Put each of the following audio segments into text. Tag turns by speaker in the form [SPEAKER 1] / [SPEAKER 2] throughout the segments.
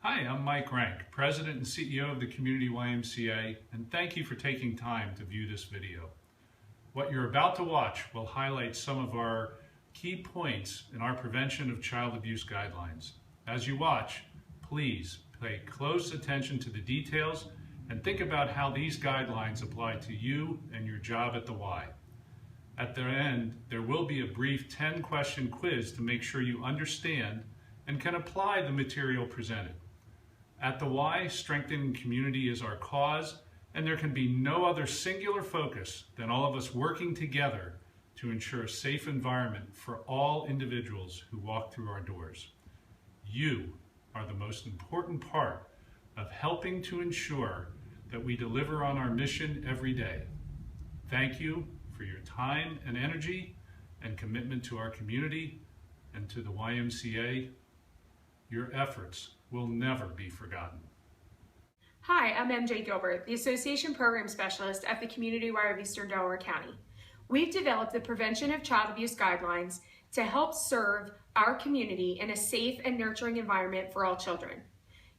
[SPEAKER 1] Hi, I'm Mike Rank, President and CEO of the Community YMCA, and thank you for taking time to view this video. What you're about to watch will highlight some of our key points in our prevention of child abuse guidelines. As you watch, please pay close attention to the details and think about how these guidelines apply to you and your job at the Y. At the end, there will be a brief 10-question quiz to make sure you understand and can apply the material presented. At the Y, strengthening community is our cause, and there can be no other singular focus than all of us working together to ensure a safe environment for all individuals who walk through our doors. You are the most important part of helping to ensure that we deliver on our mission every day. Thank you for your time and energy and commitment to our community and to the YMCA. Your efforts will never be forgotten.
[SPEAKER 2] Hi, I'm MJ Gilbert, the Association Program Specialist at the Community Y of Eastern Delaware County. We've developed the Prevention of Child Abuse Guidelines to help serve our community in a safe and nurturing environment for all children.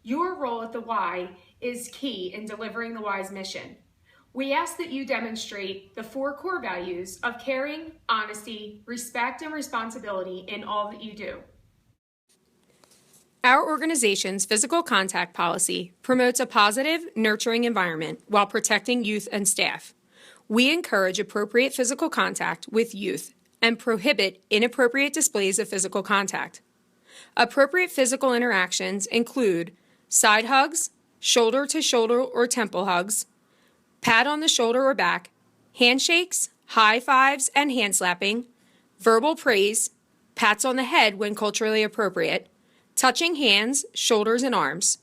[SPEAKER 2] Your role at the Y is key in delivering the Y's mission. We ask that you demonstrate the 4 core values of caring, honesty, respect, and responsibility in all that you do.
[SPEAKER 3] Our organization's physical contact policy promotes a positive, nurturing environment while protecting youth and staff. We encourage appropriate physical contact with youth and prohibit inappropriate displays of physical contact. Appropriate physical interactions include side hugs, shoulder-to-shoulder or temple hugs, pat on the shoulder or back, handshakes, high fives and hand slapping, verbal praise, pats on the head when culturally appropriate, touching hands, shoulders, and arms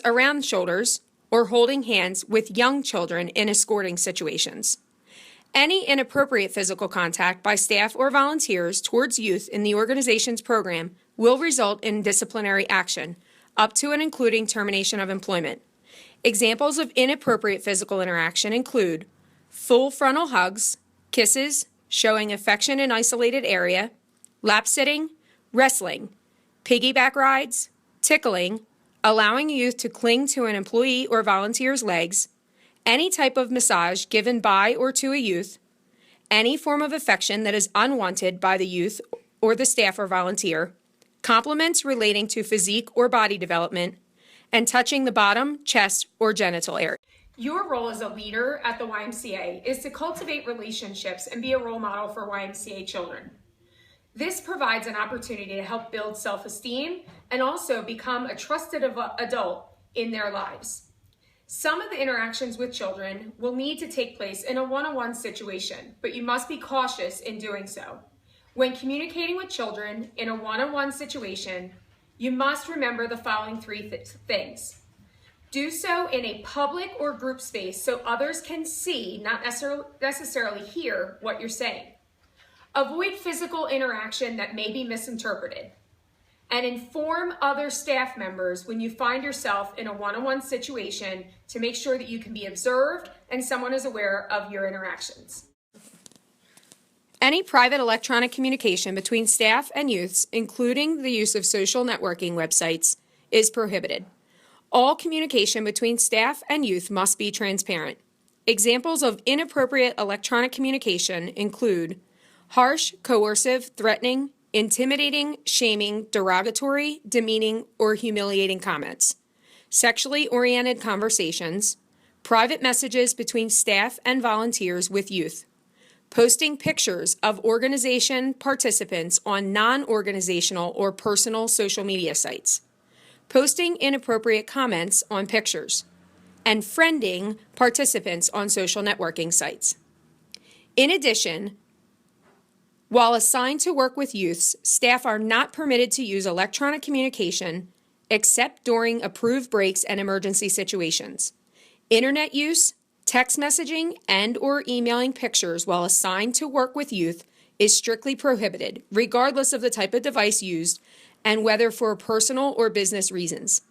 [SPEAKER 3] around shoulders, or holding hands with young children in escorting situations. Any inappropriate physical contact by staff or volunteers towards youth in the organization's program will result in disciplinary action, up to and including termination of employment. Examples of inappropriate physical interaction include full frontal hugs, kisses, showing affection in isolated area, lap sitting, wrestling, piggyback rides, tickling, allowing youth to cling to an employee or volunteer's legs, any type of massage given by or to a youth, any form of affection that is unwanted by the youth or the staff or volunteer, compliments relating to physique or body development, and touching the bottom, chest, or genital area.
[SPEAKER 2] Your role as a leader at the YMCA is to cultivate relationships and be a role model for YMCA children. This provides an opportunity to help build self-esteem and also become a trusted adult in their lives. Some of the interactions with children will need to take place in a one-on-one situation, but you must be cautious in doing so. When communicating with children in a one-on-one situation, you must remember the following 3 things. Do so in a public or group space so others can see, not necessarily hear, what you're saying. Avoid physical interaction that may be misinterpreted. And inform other staff members when you find yourself in a one-on-one situation to make sure that you can be observed and someone is aware of your interactions.
[SPEAKER 3] Any private electronic communication between staff and youths, including the use of social networking websites, is prohibited. All communication between staff and youth must be transparent. Examples of inappropriate electronic communication include harsh, coercive, threatening, intimidating, shaming, derogatory, demeaning, or humiliating comments, sexually oriented conversations, private messages between staff and volunteers with youth, posting pictures of organization participants on non-organizational or personal social media sites, posting inappropriate comments on pictures, and friending participants on social networking sites. In addition, while assigned to work with youths, staff are not permitted to use electronic communication except during approved breaks and emergency situations. Internet use, text messaging, and/or emailing pictures while assigned to work with youth is strictly prohibited, regardless of the type of device used and whether for personal or business reasons.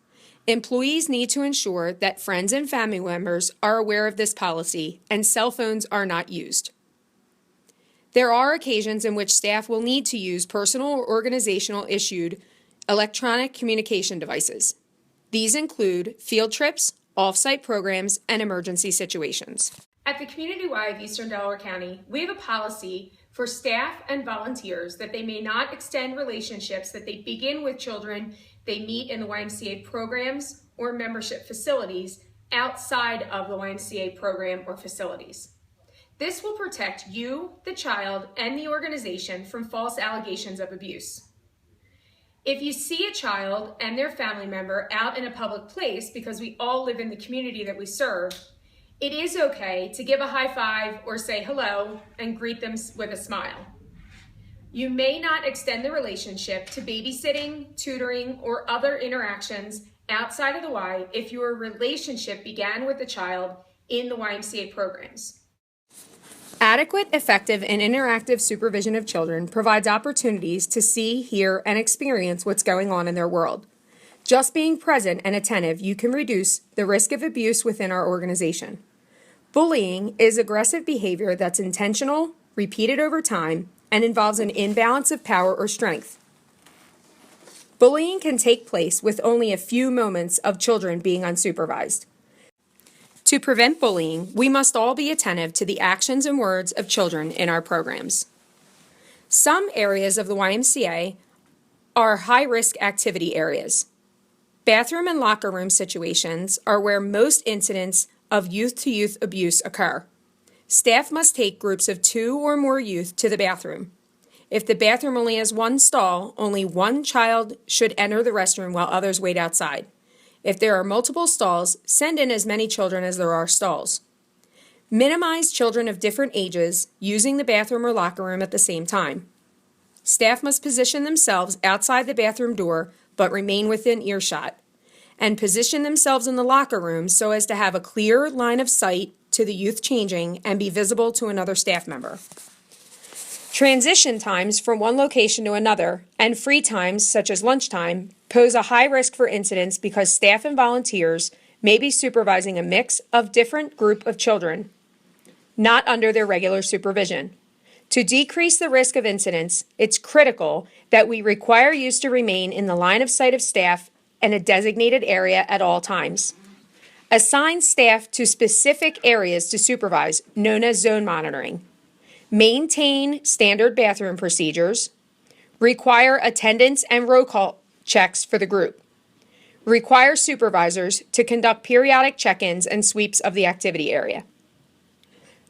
[SPEAKER 3] Employees need to ensure that friends and family members are aware of this policy and cell phones are not used. There are occasions in which staff will need to use personal or organizational issued electronic communication devices. These include field trips, off-site programs, and emergency situations.
[SPEAKER 2] At the Community Y of Eastern Delaware County, we have a policy for staff and volunteers that they may not extend relationships that they begin with children they meet in the YMCA programs or membership facilities outside of the YMCA program or facilities. This will protect you, the child, and the organization from false allegations of abuse. If you see a child and their family member out in a public place, because we all live in the community that we serve, it is okay to give a high five or say hello and greet them with a smile. You may not extend the relationship to babysitting, tutoring, or other interactions outside of the Y if your relationship began with the child in the YMCA programs.
[SPEAKER 3] Adequate, effective, and interactive supervision of children provides opportunities to see, hear, and experience what's going on in their world. Just being present and attentive, you can reduce the risk of abuse within our organization. Bullying is aggressive behavior that's intentional, repeated over time, and involves an imbalance of power or strength. Bullying can take place with only a few moments of children being unsupervised. To prevent bullying, we must all be attentive to the actions and words of children in our programs. Some areas of the YMCA are high-risk activity areas. Bathroom and locker room situations are where most incidents of youth-to-youth abuse occur. Staff must take groups of 2 or more youth to the bathroom. If the bathroom only has one stall, only one child should enter the restroom while others wait outside. If there are multiple stalls, send in as many children as there are stalls. Minimize children of different ages using the bathroom or locker room at the same time. Staff must position themselves outside the bathroom door but remain within earshot, and position themselves in the locker room so as to have a clear line of sight to the youth changing and be visible to another staff member. Transition times from one location to another and free times, such as lunchtime, pose a high risk for incidents because staff and volunteers may be supervising a mix of different group of children, not under their regular supervision. To decrease the risk of incidents, it's critical that we require youth to remain in the line of sight of staff in a designated area at all times. Assign staff to specific areas to supervise, known as zone monitoring. Maintain standard bathroom procedures. Require attendance and roll call checks for the group. Require supervisors to conduct periodic check-ins and sweeps of the activity area.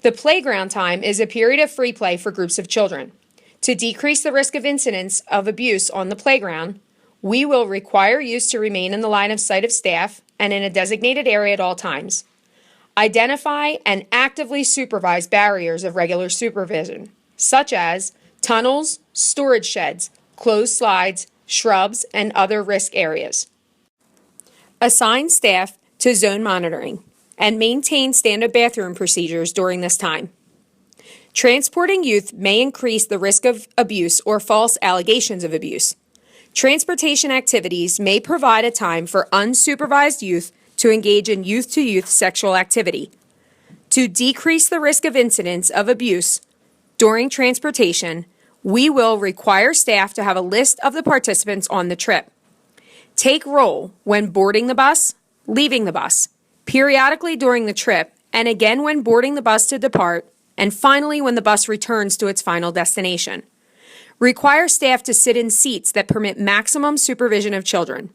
[SPEAKER 3] The playground time is a period of free play for groups of children. To decrease the risk of incidents of abuse on the playground, we will require youth to remain in the line of sight of staff and in a designated area at all times. Identify and actively supervise barriers of regular supervision, such as tunnels, storage sheds, closed slides, shrubs, and other risk areas. Assign staff to zone monitoring and maintain standard bathroom procedures during this time. Transporting youth may increase the risk of abuse or false allegations of abuse. Transportation activities may provide a time for unsupervised youth to engage in youth-to-youth sexual activity. To decrease the risk of incidents of abuse during transportation, we will require staff to have a list of the participants on the trip. Take roll when boarding the bus, leaving the bus, periodically during the trip, and again when boarding the bus to depart, and finally when the bus returns to its final destination. Require staff to sit in seats that permit maximum supervision of children.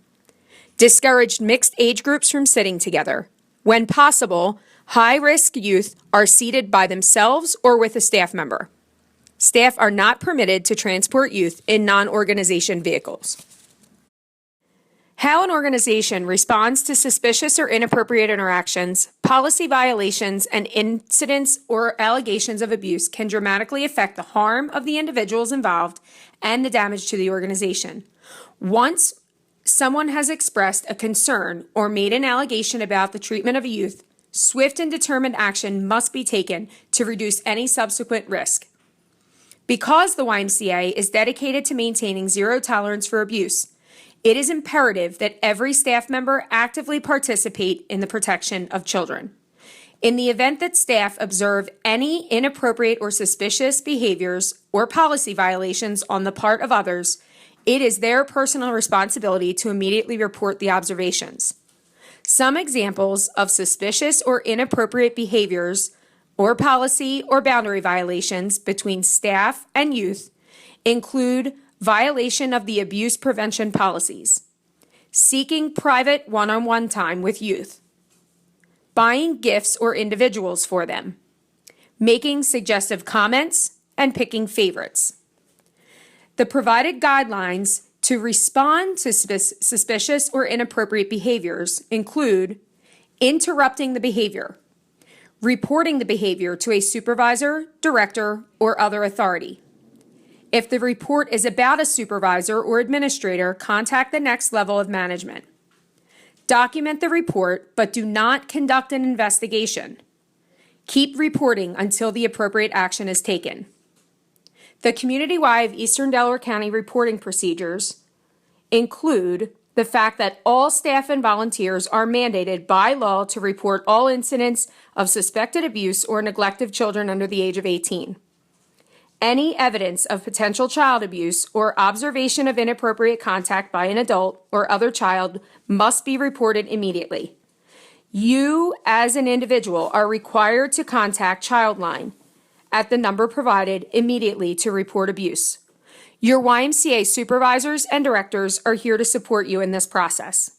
[SPEAKER 3] Discourage mixed age groups from sitting together. When possible, high-risk youth are seated by themselves or with a staff member. Staff are not permitted to transport youth in non-organization vehicles. How an organization responds to suspicious or inappropriate interactions, policy violations, and incidents or allegations of abuse can dramatically affect the harm of the individuals involved and the damage to the organization. Once someone has expressed a concern or made an allegation about the treatment of a youth, swift and determined action must be taken to reduce any subsequent risk. Because the YMCA is dedicated to maintaining zero tolerance for abuse, it is imperative that every staff member actively participate in the protection of children. In the event that staff observe any inappropriate or suspicious behaviors or policy violations on the part of others, it is their personal responsibility to immediately report the observations. Some examples of suspicious or inappropriate behaviors or policy or boundary violations between staff and youth include violation of the abuse prevention policies, seeking private one-on-one time with youth, buying gifts or individuals for them, making suggestive comments, and picking favorites. The provided guidelines to respond to suspicious or inappropriate behaviors include interrupting the behavior, reporting the behavior to a supervisor, director, or other authority. If the report is about a supervisor or administrator, contact the next level of management. Document the report, but do not conduct an investigation. Keep reporting until the appropriate action is taken. The community-wide Eastern Delaware County reporting procedures include the fact that all staff and volunteers are mandated by law to report all incidents of suspected abuse or neglect of children under the age of 18. Any evidence of potential child abuse or observation of inappropriate contact by an adult or other child must be reported immediately. You, as an individual, are required to contact Childline at the number provided immediately to report abuse. Your YMCA supervisors and directors are here to support you in this process.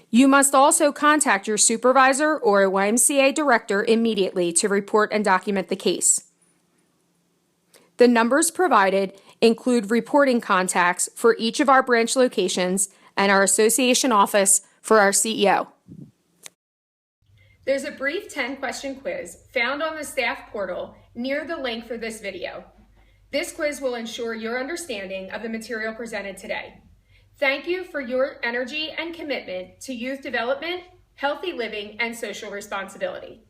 [SPEAKER 3] You must also contact your supervisor or a YMCA director immediately to report and document the case. The numbers provided include reporting contacts for each of our branch locations and our association office for our CEO.
[SPEAKER 2] There's a brief 10-question quiz found on the staff portal near the link for this video. This quiz will ensure your understanding of the material presented today. Thank you for your energy and commitment to youth development, healthy living, and social responsibility.